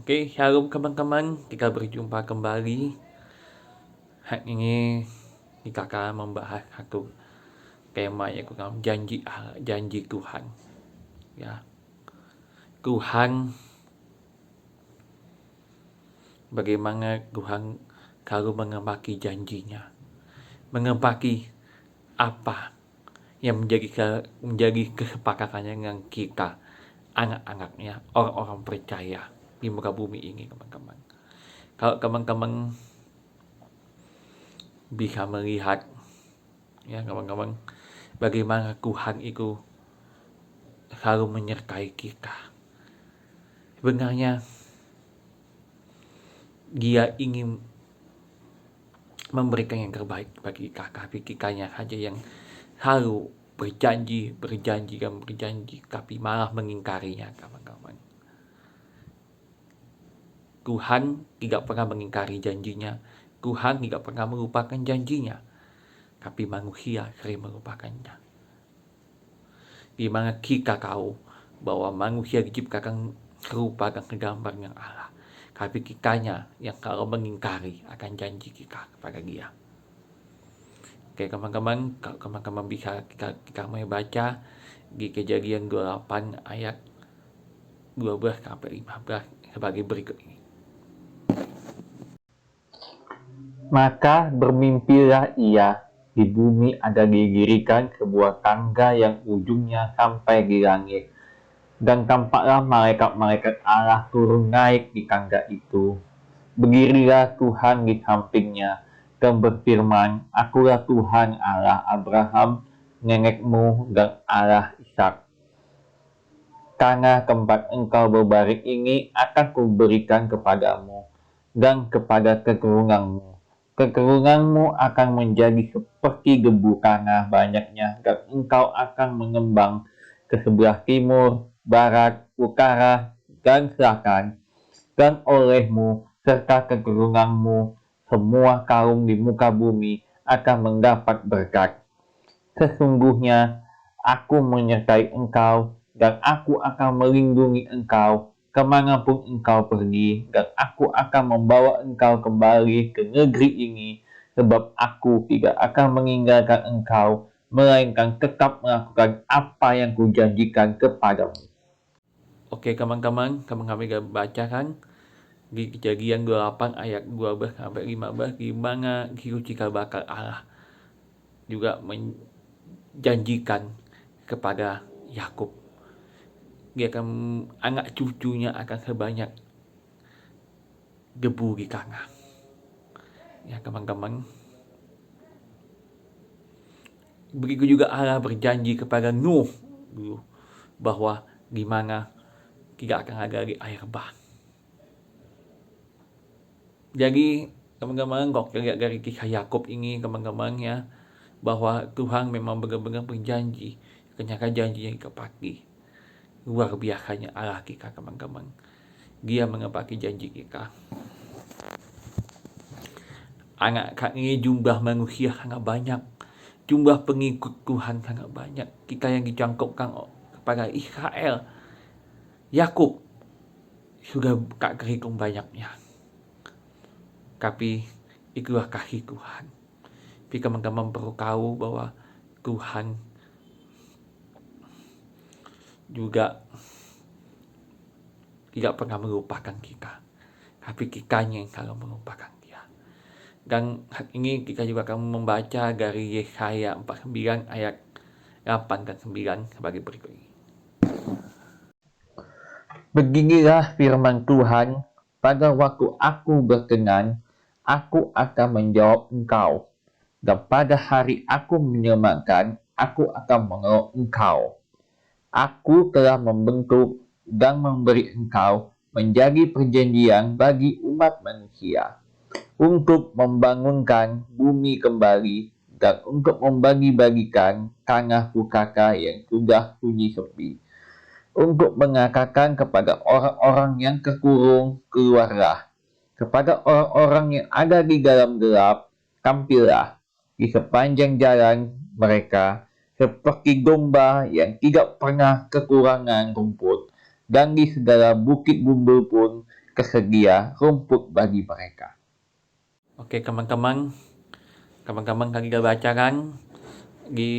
Oke, shalom teman-teman, kita berjumpa kembali. Hari ini kita akan membahas satu tema yaitu janji Tuhan. Ya, Tuhan, bagaimana Tuhan kalau menepati janjinya, menepati apa yang menjadi kesepakatannya dengan kita, anak-anaknya, orang-orang percaya di muka bumi ini, teman-teman. Kalau teman-teman bisa melihat, ya teman-teman, bagaimana Tuhan itu selalu menyertai kita. Sebenarnya Dia ingin memberikan yang terbaik bagi kita, tapi kitanya saja yang selalu berjanji, tapi malah mengingkarinya, teman-teman. Tuhan tidak pernah mengingkari janjinya, Tuhan tidak pernah melupakan janjinya, tapi manusia sering melupakannya. Di mana kita tahu bahwa manusia diciptakan serupa dan segambarnya Allah, tapi kitanya yang kalau mengingkari akan janji kita kepada Dia. Oke teman-teman, kalau teman-teman bisa kita mau baca di Kejadian 28 ayat 12 sampai 15 sebagai berikut ini. Maka bermimpilah ia, di bumi ada didirikan sebuah tangga yang ujungnya sampai di langit. Dan tampaklah malaikat-malaikat Allah turun naik di tangga itu. Berdirilah Tuhan di sampingnya, dan berfirman, Akulah Tuhan Allah Abraham, nenekmu, dan Allah Ishak. Tanah tempat engkau berbaring ini akan kuberikan kepadamu, dan kepada keturunanmu. Keturunanmu akan menjadi seperti debu tanah banyaknya, dan engkau akan mengembang ke sebelah timur, barat, utara, dan selatan. Dan olehmu serta keturunanmu, semua kaum di muka bumi akan mendapat berkat. Sesungguhnya aku menyertai engkau, dan aku akan melindungi engkau kemanapun engkau pergi, dan aku akan membawa engkau kembali ke negeri ini, sebab aku tidak akan meninggalkan engkau, melainkan tetap melakukan apa yang kujanjikan kepadamu. Oke teman-teman, kami bacakan di Kejadian 28 ayat 12 sampai 15, di mana hidup cikal bakal Allah juga menjanjikan kepada Yakub, dia akan anak cucunya akan sebanyak debu di tanah. Ya teman-teman, begitu juga Allah berjanji kepada Nuh dulu bahwa di mana tidak akan ada lagi air bah. Jadi teman-teman, kok lihat dari kisah Yakub ini teman-teman ya, bahwa Tuhan memang benar-benar berjanji, ternyata janjinya ditepati. Luar biasanya Allah kita teman-teman, Dia menepati janji kita. Anak ini jumlah manusia sangat banyak, jumlah pengikut Tuhan sangat banyak. Kita yang dicangkokkan kepada Israel, Yakub sudah tak terhitung banyaknya. Tapi itulah kasih Tuhan. Tapi teman-teman perlu tahu bahwa Tuhan juga tidak pernah melupakan kita, tapi kitanya yang selalu melupakan Dia. Dan hari ini kita juga akan membaca dari Yesaya 49 ayat 8 dan 9 sebagai berikut ini. Beginilah firman Tuhan, pada waktu aku berkenan, aku akan menjawab engkau. Dan pada hari aku menyelamatkan, aku akan menolong engkau. Aku telah membentuk dan memberi engkau menjadi perjanjian bagi umat manusia, untuk membangunkan bumi kembali dan untuk membagi-bagikan tanah pusaka yang sudah sunyi sepi, untuk mengatakan kepada orang-orang yang terkurung, keluarlah. Kepada orang-orang yang ada di dalam gelap, tampillah. Di sepanjang jalan mereka, seperti domba yang tidak pernah kekurangan rumput, dan di segala bukit bumbul pun kesedia rumput bagi mereka. Oke, teman-teman lagi baca kan di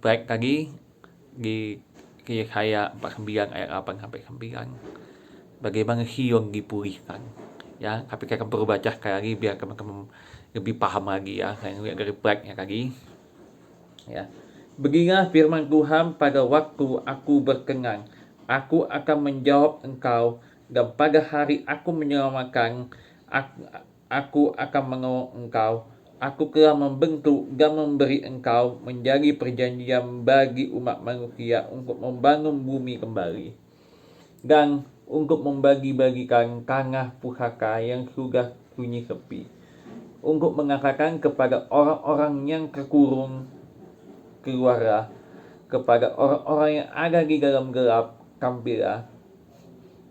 baik tadi di Yesaya 49 ayat 8 sampai 9. Bagaimana Sion dipulihkan. Ya, tapi saya akan perlu baca sekali lagi biar teman-teman lebih paham lagi ya. Saya lihat dari baiknya tadi. Ya. Beginilah firman Tuhan, pada waktu aku berkenan, aku akan menjawab engkau, dan pada hari aku menyelamatkan, aku akan menolong engkau. Aku telah membentuk dan memberi engkau menjadi perjanjian bagi umat manusia untuk membangun bumi kembali, dan untuk membagi-bagikan tanah pusaka yang sudah sunyi sepi, untuk mengatakan kepada orang-orang yang terkurung, keluarlah, kepada orang-orang yang ada di dalam gelap, tampillah.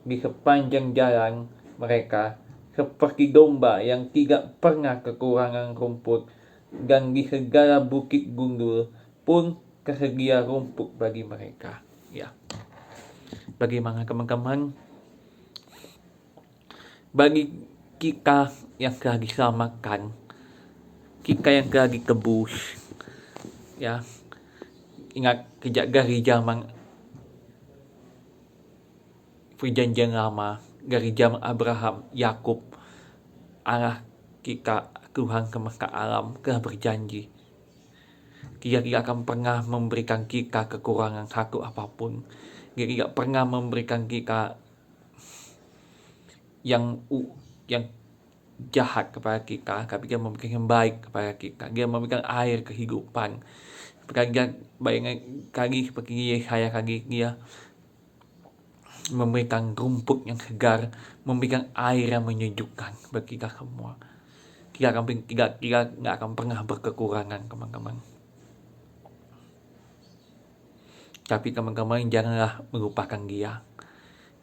Di sepanjang jalan mereka seperti domba yang tidak pernah kekurangan rumput, dan di segala bukit gundul pun tersedia rumput bagi mereka. Ya, bagaimana teman-teman? Bagi kita yang telah diselamatkan, kita yang telah ditebus, ya, ingat sejak dari zaman perjanjian lama, dari zaman Abraham, Yakub, Allah kita, Tuhan semesta alam telah berjanji Dia tidak akan pernah memberikan kita kekurangan satu apapun. Dia tidak pernah memberikan kita yang jahat kepada kita, tapi Dia memberikan yang baik kepada kita. Dia memberikan air kehidupan. Seperti bayangkan kali seperti Yesaya kali, Dia memberikan rumput yang segar, memberikan air yang menyejukkan bagi kita semua. Kita nggak akan pernah berkekurangan, teman-teman. Tapi teman-teman janganlah melupakan Dia,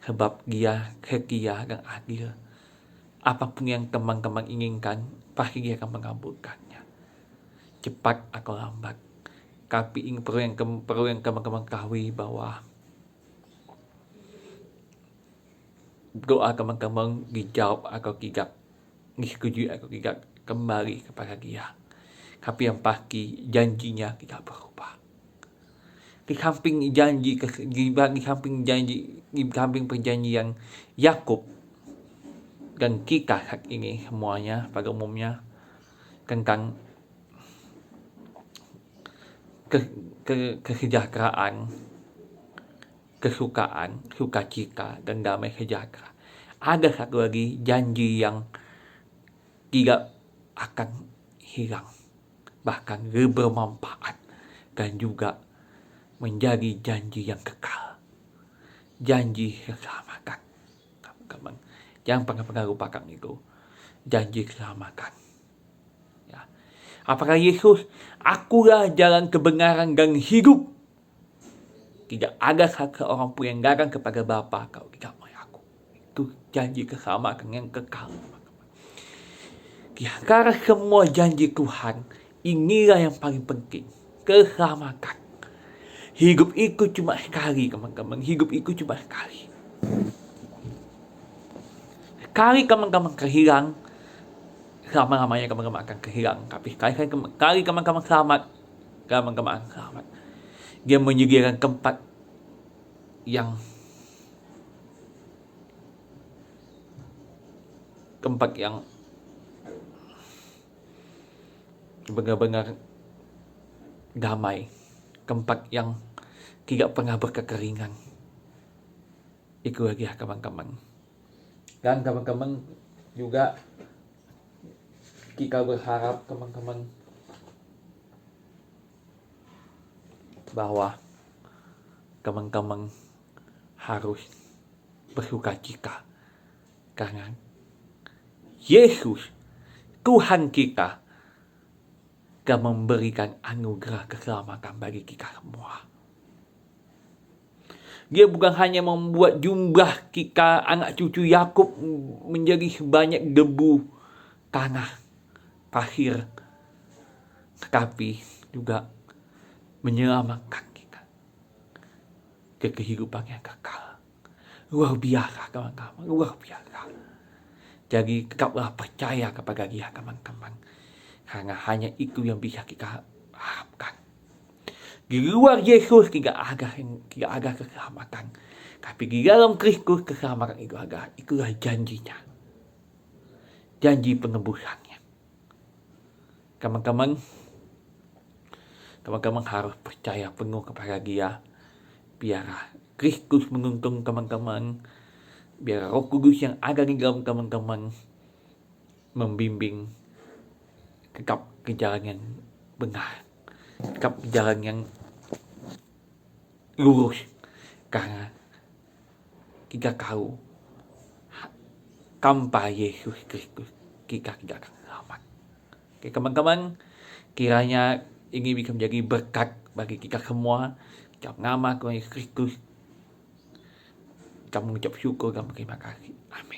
sebab Dia setia dan adil. Apapun yang teman-teman inginkan, pasti Dia akan mengabulkannya, cepat atau lambat. Tapi perlu yang teman-teman ketahui bahwa doa teman-teman dijawab atau tidak, disetujui atau tidak, kembali kepada Dia. Tapi yang pasti janjinya tidak berubah. Di samping perjanjian Yakub dan kita saat ini semuanya pada umumnya tentang kesejahteraan, kesukaan, sukacita, dan damai sejahtera. Ada satu lagi janji yang tidak akan hilang, bahkan bermanfaat, dan juga menjadi janji yang kekal. Janji keselamatan. Teman-teman, jangan pernah lupakan itu. Janji keselamatan. Ya. Apakah Yesus, akulah jalan kebenaran dan hidup. Tidak ada seorang pun yang datang kepada Bapa kalau tidak melalui aku. Itu janji keselamatan yang kekal. Di antara semua janji Tuhan, inilah yang paling penting. Keselamatan. Hidup itu cuma sekali, teman-teman. Hidup itu cuma sekali. Sekali teman-teman kehilang, selama-lamanya teman-teman akan kehilang. Tapi sekali teman-teman selamat, teman-teman akan selamat. Dia menyediakan tempat yang benar-benar damai, tempat yang tidak pernah berkekeringan. Itu lagi ya teman-teman. Dan teman-teman juga kita berharap teman-teman bahwa teman-teman harus bersukacita karena Yesus, Tuhan kita, telah memberikan anugerah keselamatan bagi kita semua. Dia bukan hanya membuat jumlah kita anak cucu Yakub menjadi sebanyak debu tanah, pasir, tetapi juga menyelamatkan kita ke kehidupan yang kekal. Luar biasa, teman-teman, luar biasa. Jadi tetaplah percaya kepada Dia teman-teman. Karena hanya itu yang bisa kita harapkan. Di luar Yesus tidak ada keselamatan. Tapi di dalam Kristus keselamatan itu ada. Itulah janjinya. Janji penebusannya. Teman-teman harus percaya penuh kepada Dia. Biar Kristus menuntun teman-teman. Biar Roh Kudus yang ada di dalam teman-teman membimbing tetap ke jalan yang benar, tetap ke jalan yang lurus. Karena kita tahu tanpa Yesus Kristus kita tidak akan selamat. Oke teman-teman, kiranya ini bisa menjadi berkat bagi kita semua. Dalam nama Tuhan Yesus Kristus, kita mengucap syukur dan terima kasih. Amin.